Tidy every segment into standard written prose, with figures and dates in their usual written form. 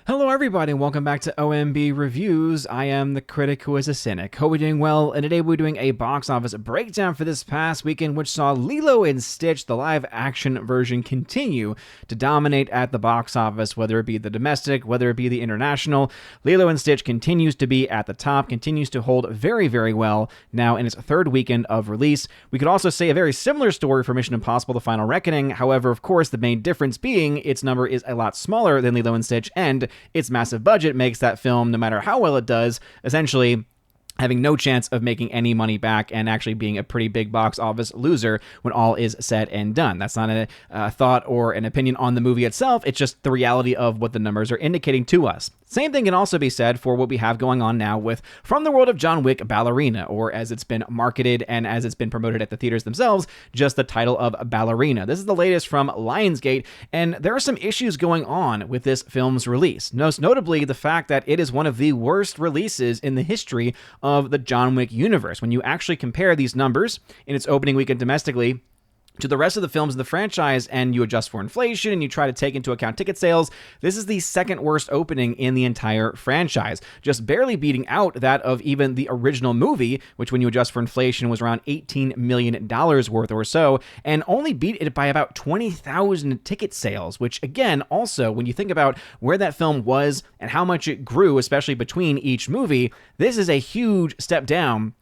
Hello everybody and welcome back to OMB Reviews. I am the critic who is a cynic. Hope you're doing well, and today we're doing a box office breakdown for this past weekend, which saw Lilo and Stitch, the live-action version, continue to dominate at the box office, whether it be the domestic, whether it be the international. Lilo and Stitch continues to be at the top, continues to hold very, very well now in its third weekend of release. We could also say a very similar story for Mission Impossible: The Final Reckoning. However, of course, the main difference being its number is a lot smaller than Lilo and Stitch, and its massive budget makes that film, no matter how well it does, essentially having no chance of making any money back and actually being a pretty big box office loser when all is said and done. That's not a thought or an opinion on the movie itself. It's just the reality of what the numbers are indicating to us. Same thing can also be said for what we have going on now with From the World of John Wick, Ballerina, or as it's been marketed and as it's been promoted at the theaters themselves, just the title of Ballerina. This is the latest from Lionsgate, and there are some issues going on with this film's release. Most notably, the fact that it is one of the worst releases in the history of the John Wick universe. When you actually compare these numbers in its opening weekend domestically to the rest of the films in the franchise, and you adjust for inflation and you try to take into account ticket sales, this is the second worst opening in the entire franchise, just barely beating out that of even the original movie, which when you adjust for inflation was around $18 million worth or so, and only beat it by about 20,000 ticket sales, which again, also, when you think about where that film was and how much it grew, especially between each movie, this is a huge step down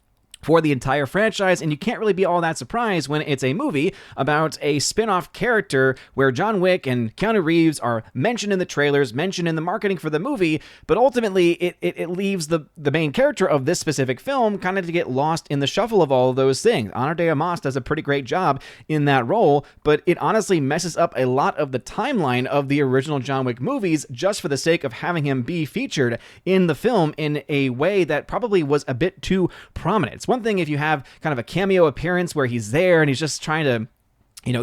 for the entire franchise, and you can't really be all that surprised when it's a movie about a spin-off character where John Wick and Keanu Reeves are mentioned in the trailers, mentioned in the marketing for the movie, but ultimately it leaves the main character of this specific film kind of to get lost in the shuffle of all of those things. Ana de Armas does a pretty great job in that role, but it honestly messes up a lot of the timeline of the original John Wick movies just for the sake of having him be featured in the film in a way that probably was a bit too prominent. It's one thing if you have kind of a cameo appearance where he's there and he's just trying to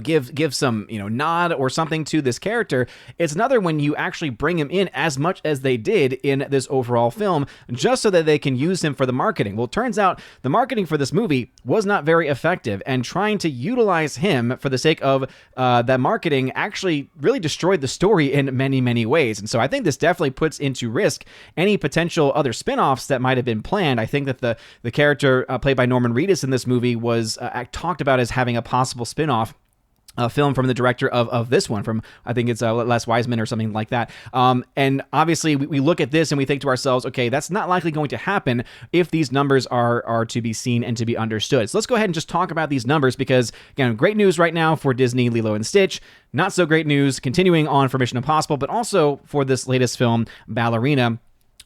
give some, nod or something to this character. It's another when you actually bring him in as much as they did in this overall film, just so that they can use him for the marketing. Well, it turns out the marketing for this movie was not very effective, and trying to utilize him for the sake of that marketing actually really destroyed the story in many, many ways. And so I think this definitely puts into risk any potential other spin-offs that might have been planned. I think that the character played by Norman Reedus in this movie was talked about as having a possible spin-off film from the director of this one, from I think it's Les Wiseman or something like that. And obviously we look at this and we think to ourselves, okay, that's not likely going to happen if these numbers are to be seen and to be understood. So let's go ahead and just talk about these numbers, because again, great news right now for Disney, Lilo and Stitch. Not so great news continuing on for Mission Impossible, but also for this latest film, Ballerina,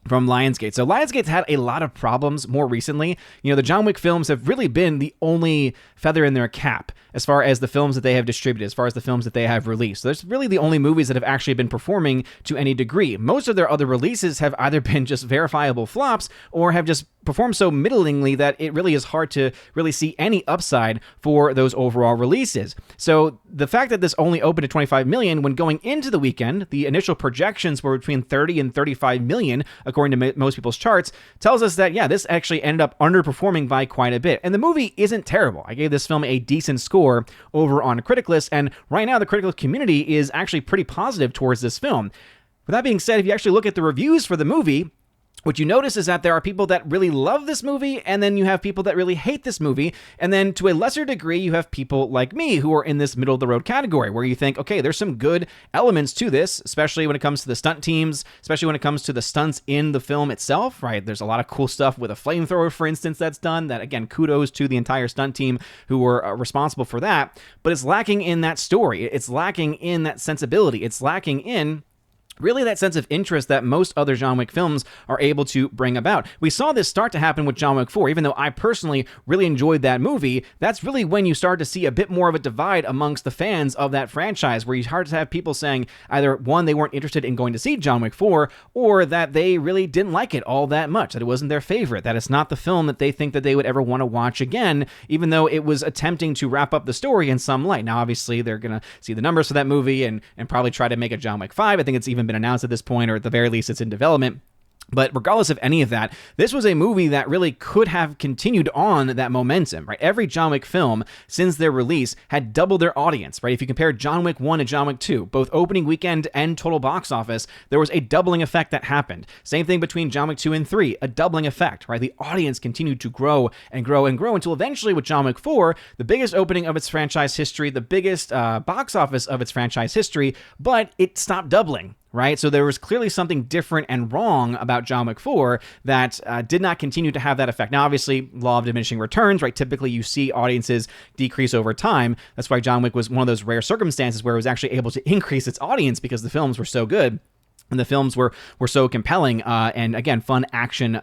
from Lionsgate. So Lionsgate's had a lot of problems more recently. The John Wick films have really been the only feather in their cap as far as the films that they have distributed, as far as the films that they have released. So there's really the only movies that have actually been performing to any degree. Most of their other releases have either been just verifiable flops or have just performed so middlingly that it really is hard to really see any upside for those overall releases. So the fact that this only opened at 25 million when going into the weekend, the initial projections were between 30 and 35 million, according to most people's charts, tells us that, this actually ended up underperforming by quite a bit. And the movie isn't terrible. I gave this film a decent score over on Criticlist, and right now the critical community is actually pretty positive towards this film. With that being said, if you actually look at the reviews for the movie, what you notice is that there are people that really love this movie, and then you have people that really hate this movie, and then to a lesser degree, you have people like me who are in this middle-of-the-road category, where you think, okay, there's some good elements to this, especially when it comes to the stunt teams, especially when it comes to the stunts in the film itself, right? There's a lot of cool stuff with a flamethrower, for instance, that's done, that, again, kudos to the entire stunt team who were responsible for that, but it's lacking in that story. It's lacking in that sensibility. It's lacking in really that sense of interest that most other John Wick films are able to bring about. We saw this start to happen with John Wick 4. Even though I personally really enjoyed that movie, that's really when you start to see a bit more of a divide amongst the fans of that franchise, where you start to have people saying either, one, they weren't interested in going to see John Wick 4, or that they really didn't like it all that much, that it wasn't their favorite, that it's not the film that they think that they would ever want to watch again, even though it was attempting to wrap up the story in some light. Now, obviously, they're going to see the numbers for that movie and probably try to make a John Wick 5. I think it's even been announced at this point, or at the very least, it's in development. But regardless of any of that, this was a movie that really could have continued on that momentum, right? Every John Wick film since their release had doubled their audience, right? If you compare John Wick 1 and John Wick 2, both opening weekend and total box office, there was a doubling effect that happened. Same thing between John Wick 2 and 3, a doubling effect, right? The audience continued to grow and grow and grow until eventually with John Wick 4, the biggest opening of its franchise history, the biggest box office of its franchise history, but it stopped doubling. Right? So there was clearly something different and wrong about John Wick 4 that did not continue to have that effect. Now, obviously, law of diminishing returns, right? Typically, you see audiences decrease over time. That's why John Wick was one of those rare circumstances where it was actually able to increase its audience because the films were so good. And the films were so compelling and, again, fun action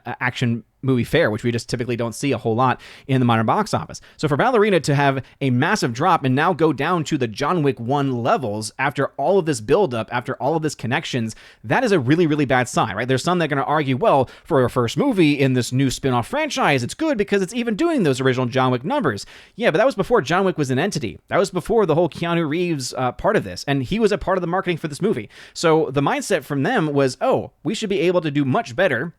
movie fare, which we just typically don't see a whole lot in the modern box office. So for Ballerina to have a massive drop and now go down to the John Wick 1 levels after all of this buildup, after all of this connections, that is a really, really bad sign, right? There's some that are going to argue, well, for a first movie in this new spin-off franchise, it's good because it's even doing those original John Wick numbers. Yeah, but that was before John Wick was an entity. That was before the whole Keanu Reeves part of this, and he was a part of the marketing for this movie. So the mindset from them was, oh, we should be able to do much better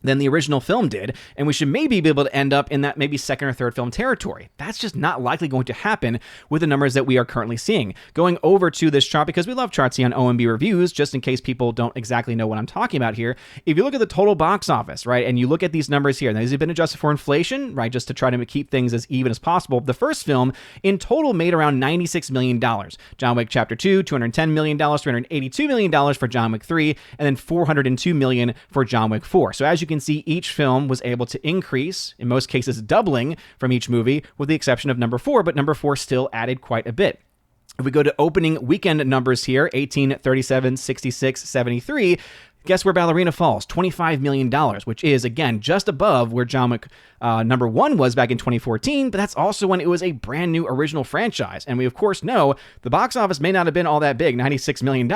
than the original film did, and we should maybe be able to end up in that maybe second or third film territory. That's just not likely going to happen with the numbers that we are currently seeing. Going over to this chart, because we love charts here on OMB Reviews, just in case people don't exactly know what I'm talking about here, if you look at the total box office, right, and you look at these numbers here, and these have been adjusted for inflation, right, just to try to keep things as even as possible, the first film in total made around $96 million. John Wick Chapter 2, $210 million, $382 million for John Wick 3, and then $402 million for John Wick 4. So as you can see, each film was able to increase, in most cases doubling from each movie, with the exception of number 4, but number 4 still added quite a bit. If we go to opening weekend numbers here, 18, 37, 66, 73, guess where Ballerina falls? $25 million, which is, again, just above where John Wick number 1 was back in 2014, but that's also when it was a brand new original franchise. And we, of course, know the box office may not have been all that big, $96 million,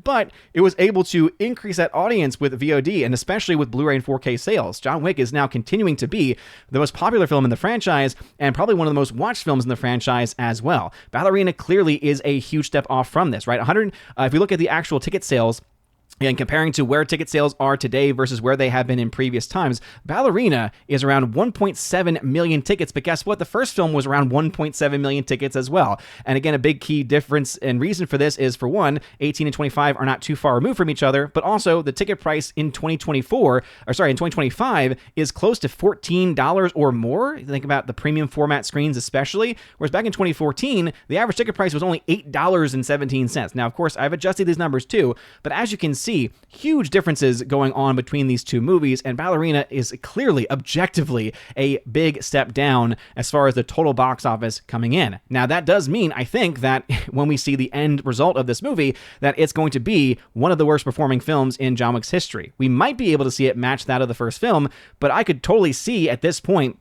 but it was able to increase that audience with VOD and especially with Blu-ray and 4K sales. John Wick is now continuing to be the most popular film in the franchise and probably one of the most watched films in the franchise as well. Ballerina clearly is a huge step off from this, right? If we look at the actual ticket sales, and comparing to where ticket sales are today versus where they have been in previous times, Ballerina is around 1.7 million tickets, but guess what? The first film was around 1.7 million tickets as well. And again, a big key difference and reason for this is, for one, 18 and 25 are not too far removed from each other, but also the ticket price in 2025 is close to $14 or more. You think about the premium format screens especially, whereas back in 2014, the average ticket price was only $8.17. Now, of course, I've adjusted these numbers too, but as you can see, huge differences going on between these two movies, and Ballerina is clearly, objectively, a big step down as far as the total box office coming in. Now, that does mean, I think, that when we see the end result of this movie, that it's going to be one of the worst performing films in John Wick's history. We might be able to see it match that of the first film, but I could totally see at this point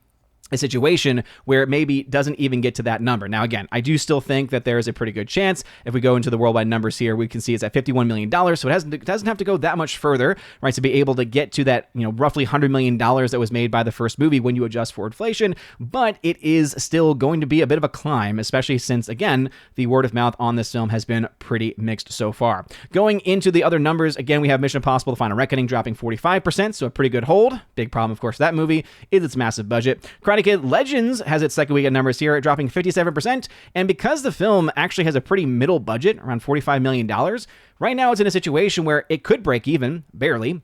a situation where it maybe doesn't even get to that number. Now, again, I do still think that there is a pretty good chance. If we go into the worldwide numbers here, we can see it's at $51 million, so it doesn't have to go that much further, right, to be able to get to that, roughly $100 million that was made by the first movie when you adjust for inflation, but it is still going to be a bit of a climb, especially since, again, the word of mouth on this film has been pretty mixed so far. Going into the other numbers, again, we have Mission Impossible: The Final Reckoning dropping 45%, so a pretty good hold. Big problem, of course, that movie is its massive budget. Kid Legends has its second weekend numbers here, dropping 57%, and because the film actually has a pretty middle budget, around $45 million, right now it's in a situation where it could break even, barely,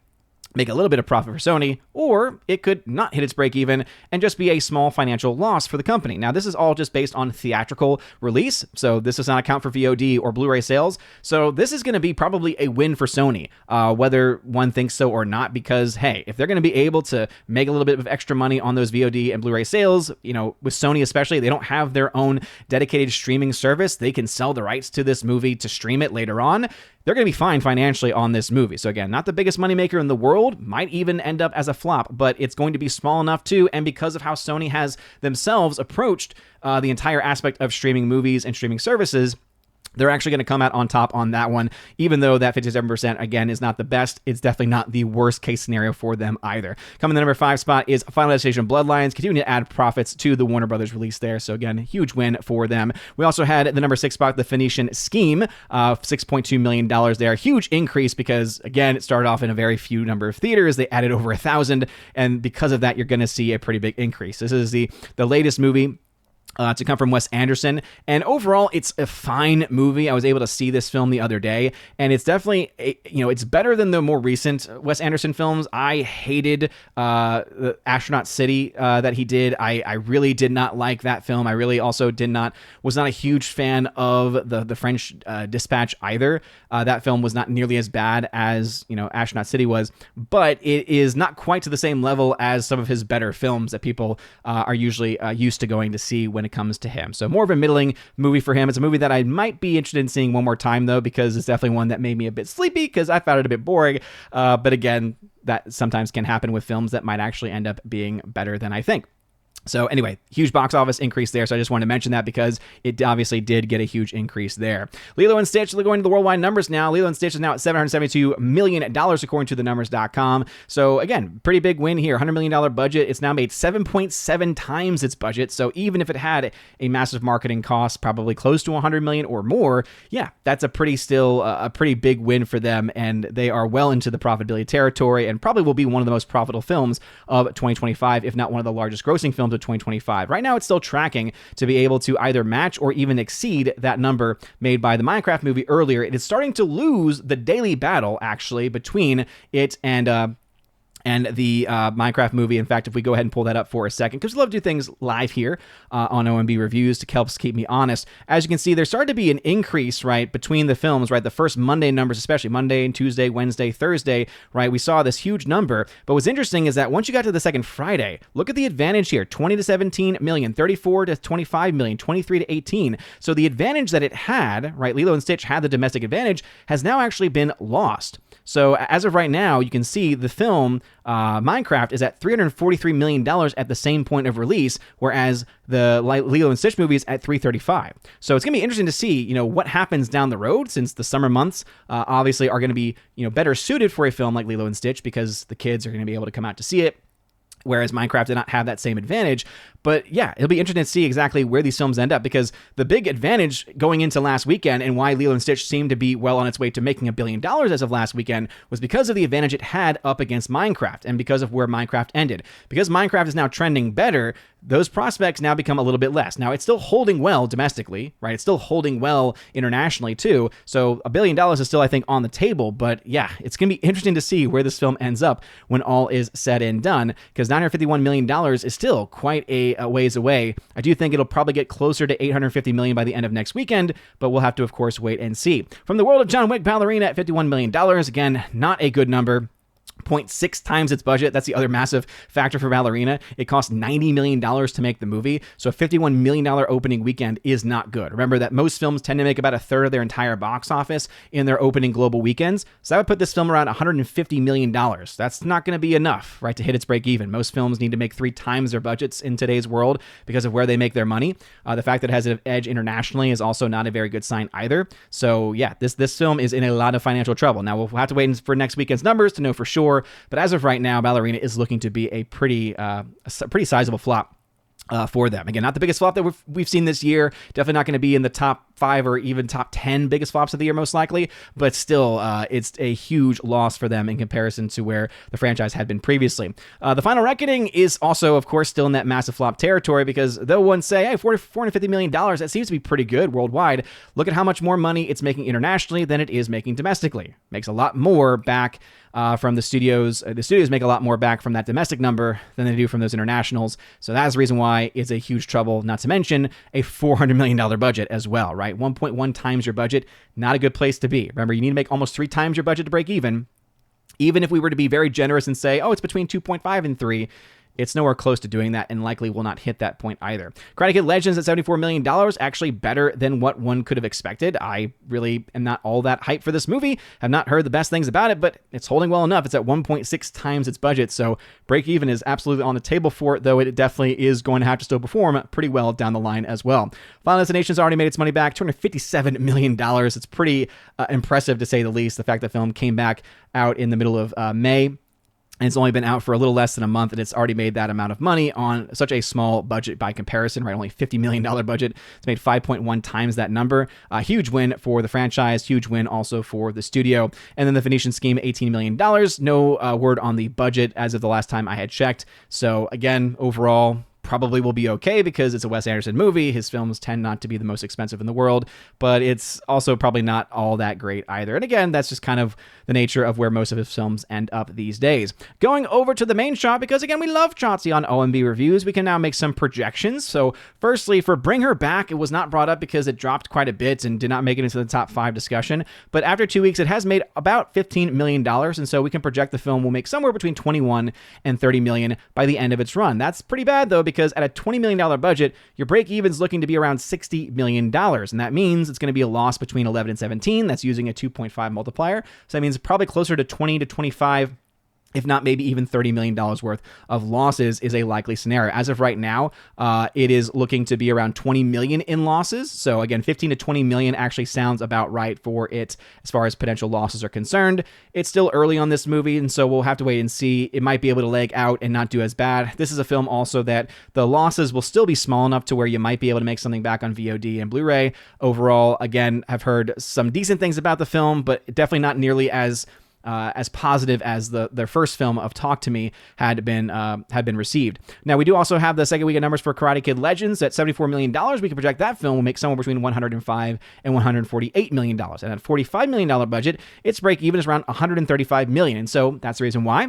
make a little bit of profit for Sony, or it could not hit its break even and just be a small financial loss for the company. Now, this is all just based on theatrical release, so this does not account for VOD or Blu-ray sales. So this is going to be probably a win for Sony, whether one thinks so or not, because, hey, if they're going to be able to make a little bit of extra money on those VOD and Blu-ray sales, with Sony especially, they don't have their own dedicated streaming service. They can sell the rights to this movie to stream it later on. They're going to be fine financially on this movie. So again, not the biggest moneymaker in the world, might even end up as a flop, but it's going to be small enough too, and because of how Sony has themselves approached the entire aspect of streaming movies and streaming services, they're actually going to come out on top on that one, even though that 57%, again, is not the best. It's definitely not the worst case scenario for them either. Coming in the number 5 spot is Final Destination Bloodlines, continuing to add profits to the Warner Brothers release there. So again, huge win for them. We also had the number 6 spot, The Phoenician Scheme, $6.2 million there. Huge increase because, again, it started off in a very few number of theaters. They added over 1,000, and because of that, you're going to see a pretty big increase. This is the latest movie to come from Wes Anderson, and overall it's a fine movie. I was able to see this film the other day, and it's definitely it's better than the more recent Wes Anderson films. I hated the Astronaut City that he did. I really did not like that film. I really also was not a huge fan of the French Dispatch either. That film was not nearly as bad as Astronaut City was, but it is not quite to the same level as some of his better films that people are usually used to going to see when it comes to him. So more of a middling movie for him. It's a movie that I might be interested in seeing one more time, though, because it's definitely one that made me a bit sleepy because I found it a bit boring. But again, that sometimes can happen with films that might actually end up being better than I think. So anyway, huge box office increase there. So I just wanted to mention that because it obviously did get a huge increase there. Lilo and Stitch, going to the worldwide numbers now. Lilo and Stitch is now at $772 million according to thenumbers.com. So again, pretty big win here. $100 million budget. It's now made 7.7 times its budget. So even if it had a massive marketing cost, probably close to $100 million or more, yeah, that's a pretty big win for them. And they are well into the profitability territory and probably will be one of the most profitable films of 2025, if not one of the largest grossing films of 2025. Right now, it's still tracking to be able to either match or even exceed that number made by the Minecraft movie earlier. It is starting to lose the daily battle, actually, between it and the Minecraft movie. In fact, if we go ahead and pull that up for a second, because we love to do things live here on OMB Reviews to help keep me honest. As you can see, there started to be an increase, right, between the films, right? The first Monday numbers, especially Monday and Tuesday, Wednesday, Thursday, right? We saw this huge number. But what's interesting is that once you got to the second Friday, look at the advantage here: 20 to 17 million, 34 to 25 million, 23 to 18. So the advantage that it had, right? Lilo and Stitch had the domestic advantage, has now actually been lost. So as of right now, you can see the film Minecraft is at $343 million at the same point of release, whereas the Lilo and Stitch movie is at $335. So it's going to be interesting to see, what happens down the road, since the summer months obviously are going to be, better suited for a film like Lilo and Stitch because the kids are going to be able to come out to see it, whereas Minecraft did not have that same advantage. But yeah, it'll be interesting to see exactly where these films end up, because the big advantage going into last weekend and why Lilo and Stitch seemed to be well on its way to making $1 billion as of last weekend was because of the advantage it had up against Minecraft and because of where Minecraft ended. Because Minecraft is now trending better, those prospects now become a little bit less. Now, it's still holding well domestically, right? It's still holding well internationally too. So $1 billion is still, I think, on the table. But yeah, it's going to be interesting to see where this film ends up when all is said and done, because $951 million is still quite a ways away. I do think it'll probably get closer to $850 million by the end of next weekend, but we'll have to, of course, wait and see. From the world of John Wick, Ballerina at $51 million. Again, not a good number. 0.6 times its budget. That's the other massive factor for Ballerina. It cost $90 million to make the movie, so a $51 million opening weekend is not good. Remember that most films tend to make about a third of their entire box office in their opening global weekends, so that would put this film around $150 million. That's not going to be enough, right, to hit its break even. Most films need to make 3 times their budgets in today's world because of where they make their money. The fact that it has an edge internationally is also not a very good sign either. So yeah, this film is in a lot of financial trouble. Now, we'll have to wait for next weekend's numbers to know for sure. But as of right now, Ballerina is looking to be a pretty sizable flop for them. Again, not the biggest flop that we've seen this year. Definitely not going to be in the top 5 or even top 10 biggest flops of the year, most likely. But still, it's a huge loss for them in comparison to where the franchise had been previously. The Final Reckoning is also, of course, still in that massive flop territory, because though one say, hey, $450 million, that seems to be pretty good worldwide. Look at how much more money it's making internationally than it is making domestically. Makes a lot more back from the studios. The studios make a lot more back from that domestic number than they do from those internationals. So that's the reason why it's a huge trouble, not to mention a $400 million budget as well, right? 1.1 times your budget, not a good place to be. Remember, you need to make almost 3 times your budget to break even. Even if we were to be very generous and say, oh, it's between 2.5 and 3, it's nowhere close to doing that and likely will not hit that point either. Karate Kid Legends at $74 million, actually better than what one could have expected. I really am not all that hyped for this movie. Have not heard the best things about it, but it's holding well enough. It's at 1.6 times its budget, so break even is absolutely on the table for it, though it definitely is going to have to still perform pretty well down the line as well. Final Destination's already made its money back, $257 million. It's pretty impressive, to say the least. The fact that the film came back out in the middle of May, and it's only been out for a little less than a month, and it's already made that amount of money on such a small budget by comparison, right? Only $50 million budget. It's made 5.1 times that number. A huge win for the franchise, huge win also for the studio. And then the Phoenician Scheme, $18 million. No word on the budget as of the last time I had checked. So again, overall, probably will be okay because it's a Wes Anderson movie. His films tend not to be the most expensive in the world, but it's also probably not all that great either. And again, that's just kind of the nature of where most of his films end up these days. Going over to the main shot, because again, we love Chotzi on OMB Reviews, we can now make some projections. So firstly, for Bring Her Back, it was not brought up because it dropped quite a bit and did not make it into the top 5 discussion. But after 2 weeks, it has made about $15 million. And so we can project the film will make somewhere between 21 and 30 million by the end of its run. That's pretty bad though, because at a $20 million budget, your break even is looking to be around $60 million. And that means it's going to be a loss between 11 and 17. That's using a 2.5 multiplier. So that means probably closer to 20 to 25, if not maybe even $30 million worth of losses is a likely scenario. As of right now, it is looking to be around 20 million in losses. So again, 15 to 20 million actually sounds about right for it as far as potential losses are concerned. It's still early on this movie, and so we'll have to wait and see. It might be able to leg out and not do as bad. This is a film also that the losses will still be small enough to where you might be able to make something back on VOD and Blu-ray. Overall, again, I've heard some decent things about the film, but definitely not nearly as positive as their first film of Talk to Me had been received. Now, we do also have the second weekend numbers for Karate Kid Legends at $74 million. We can project that film will make somewhere between $105 and $148 million. And at a $45 million budget, its break even is around $135 million. And so that's the reason why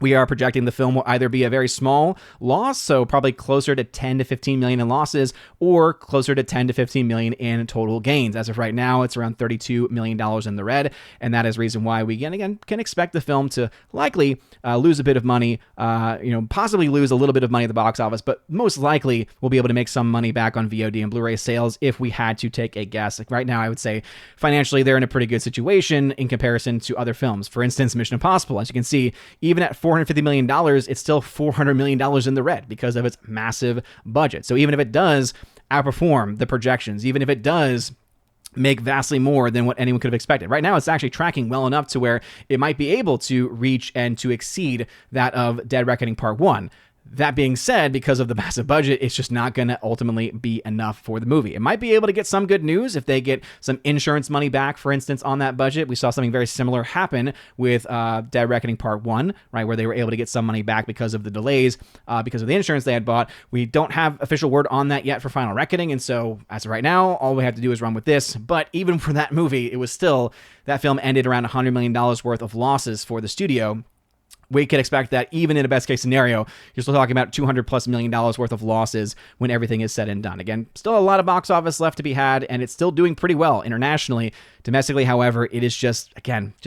we are projecting the film will either be a very small loss, so probably closer to 10 to 15 million in losses, or closer to 10 to 15 million in total gains. As of right now, it's around $32 million in the red, and that is the reason why we again can expect the film to likely lose a bit of money, possibly lose a little bit of money at the box office, but most likely we'll be able to make some money back on VOD and Blu-ray sales if we had to take a guess. Like right now, I would say financially they're in a pretty good situation in comparison to other films. For instance, Mission Impossible, as you can see, even at $450 million, it's still $400 million in the red because of its massive budget. So even if it does outperform the projections, even if it does make vastly more than what anyone could have expected, right now it's actually tracking well enough to where it might be able to reach and to exceed that of Dead Reckoning Part 1. That being said, because of the massive budget, it's just not going to ultimately be enough for the movie. It might be able to get some good news if they get some insurance money back, for instance, on that budget. We saw something very similar happen with Dead Reckoning Part 1, right, where they were able to get some money back because of the delays, because of the insurance they had bought. We don't have official word on that yet for Final Reckoning, and so as of right now, all we have to do is run with this. But even for that movie, it was still, that film ended around $100 million worth of losses for the studio. We could expect that even in a best case scenario, you're still talking about $200+ million worth of losses when everything is said and done. Again, still a lot of box office left to be had, and it's still doing pretty well internationally. Domestically, however, it is just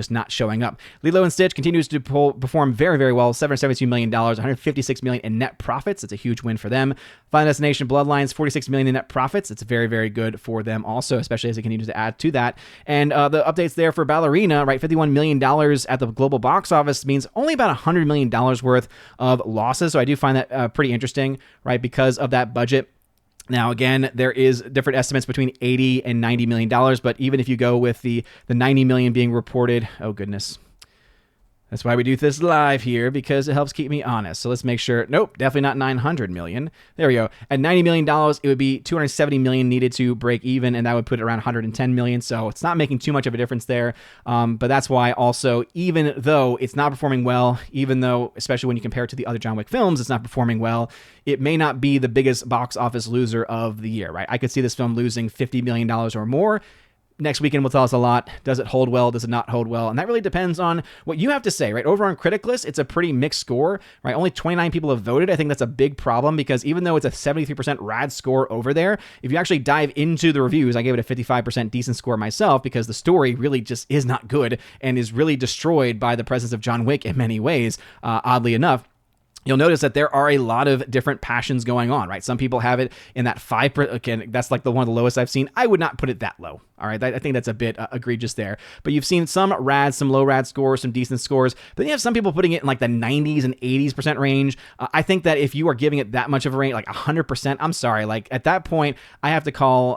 not showing up. Lilo and Stitch continues to perform very, very well. $772 million, $156 million in net profits. It's a huge win for them. Final Destination Bloodlines, $46 million in net profits. It's very, very good for them also, especially as it continues to add to that. And the updates there for Ballerina, right? $51 million at the global box office means only about $100 million worth of losses. So I do find that pretty interesting, right? Because of that budget. Now, again, there is different estimates between $80 and $90 million, but even if you go with the $90 million being reported, oh goodness. That's why we do this live here, because it helps keep me honest. So let's make sure. Nope, definitely not $900 million. There we go. At $90 million, it would be $270 million needed to break even, and that would put it around $110 million. So it's not making too much of a difference there. But that's why also, even though it's not performing well, even though, especially when you compare it to the other John Wick films, it's not performing well, it may not be the biggest box office loser of the year, right? I could see this film losing $50 million or more. Next weekend will tell us a lot. Does it hold well? Does it not hold well? And that really depends on what you have to say, right? Over on Critic List, it's a pretty mixed score, right? Only 29 people have voted. I think that's a big problem because even though it's a 73% rad score over there, if you actually dive into the reviews, I gave it a 55% decent score myself because the story really just is not good and is really destroyed by the presence of John Wick in many ways, oddly enough. you'll notice that there are a lot of different passions going on, right? Some people have it in that 5%. Again, that's like the one of the lowest I've seen. I would not put it that low. All right. I think that's a bit egregious there. But you've seen some rad, some low rad scores, some decent scores. But then you have some people putting it in like the 90s and 80s% range. I think that if you are giving it that much of a range, like 100%, I'm sorry. Like at that point, I have to call,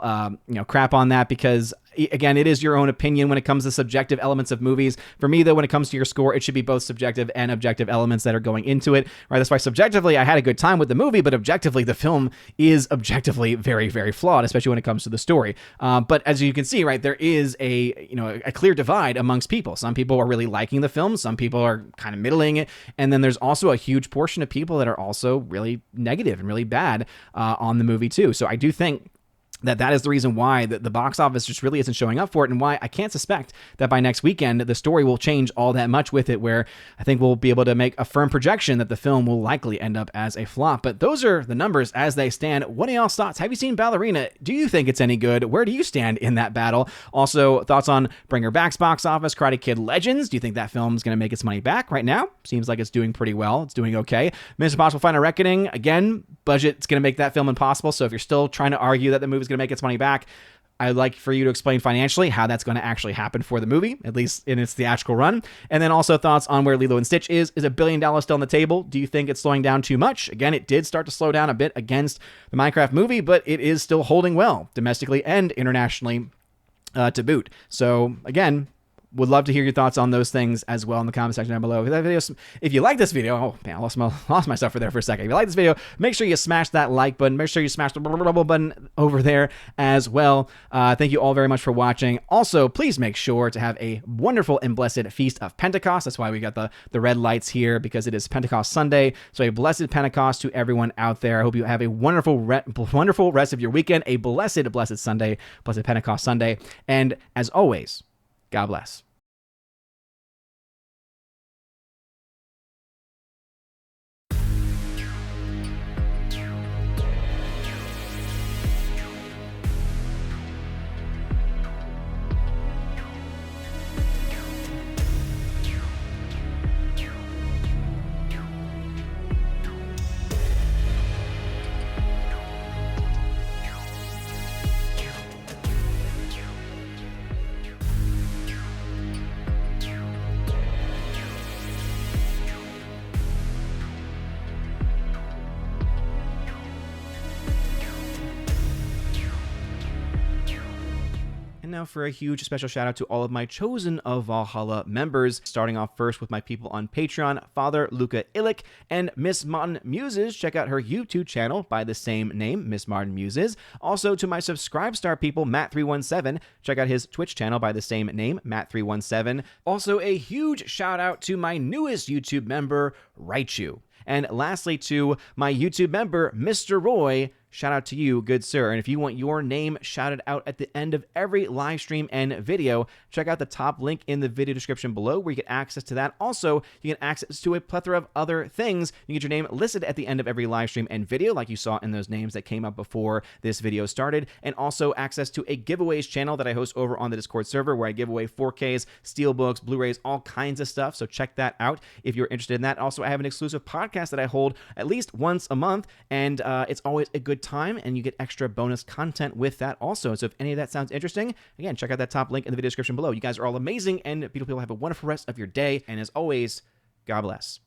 crap on that, because again, it is your own opinion when it comes to subjective elements of movies. For me, though, when it comes to your score, it should be both subjective and objective elements that are going into it, right? That's why subjectively, I had a good time with the movie, but objectively, the film is objectively very, very flawed, especially when it comes to the story. But as you can see, right, there is a clear divide amongst people. Some people are really liking the film. Some people are kind of middling it. And then there's also a huge portion of people that are also really negative and really bad on the movie, too. So I do think that is the reason why the box office just really isn't showing up for it, and why I can't suspect that by next weekend the story will change all that much with it, where I think we'll be able to make a firm projection that the film will likely end up as a flop. But those are the numbers as they stand. What are y'all's thoughts? Have you seen Ballerina? Do you think it's any good? Where do you stand in that battle? Also, thoughts on Bring Her Back's box office, Karate Kid Legends. Do you think that film's going to make its money back? Right now, seems like it's doing pretty well. It's doing okay. Mission Impossible Final Reckoning, again, budget's going to make that film impossible. So if you're still trying to argue that the movie's going to make its money back, I'd like for you to explain financially how that's going to actually happen for the movie, at least in its theatrical run. And then also thoughts on where Lilo and Stitch is. Is $1 billion still on the table? Do you think it's slowing down too much? Again, it did start to slow down a bit against the Minecraft movie, but it is still holding well domestically and internationally to boot. So again, would love to hear your thoughts on those things as well in the comment section down below. If you like this video, oh man, I lost myself for there for a second. If you like this video, make sure you smash that like button. Make sure you smash the button over there as well. Thank you all very much for watching. Also, please make sure to have a wonderful and blessed feast of Pentecost. That's why we got the red lights here, because it is Pentecost Sunday. So a blessed Pentecost to everyone out there. I hope you have a wonderful rest of your weekend. A blessed Sunday, blessed Pentecost Sunday. And as always, God bless. And now for a huge special shout out to all of my Chosen of Valhalla members, starting off first with my people on Patreon, Father Luca Illick and Miss Martin Muses. Check out her YouTube channel by the same name, Miss Martin Muses. Also to my Subscribe Star people, Matt317. Check out his Twitch channel by the same name, Matt317. Also a huge shout out to my newest YouTube member, Raichu. And lastly, to my YouTube member, Mr. Roy. Shout out to you, good sir. And if you want your name shouted out at the end of every live stream and video, check out the top link in the video description below where you get access to that. Also, you get access to a plethora of other things. You get your name listed at the end of every live stream and video, like you saw in those names that came up before this video started. And also access to a giveaways channel that I host over on the Discord server where I give away 4Ks, Steelbooks, Blu-rays, all kinds of stuff. So check that out if you're interested in that. Also, I have an exclusive podcast that I hold at least once a month, and it's always a good time, and you get extra bonus content with that also. So if any of that sounds interesting, again, check out that top link in the video description below. You guys are all amazing and beautiful people. Have a wonderful rest of your day, and as always, God bless.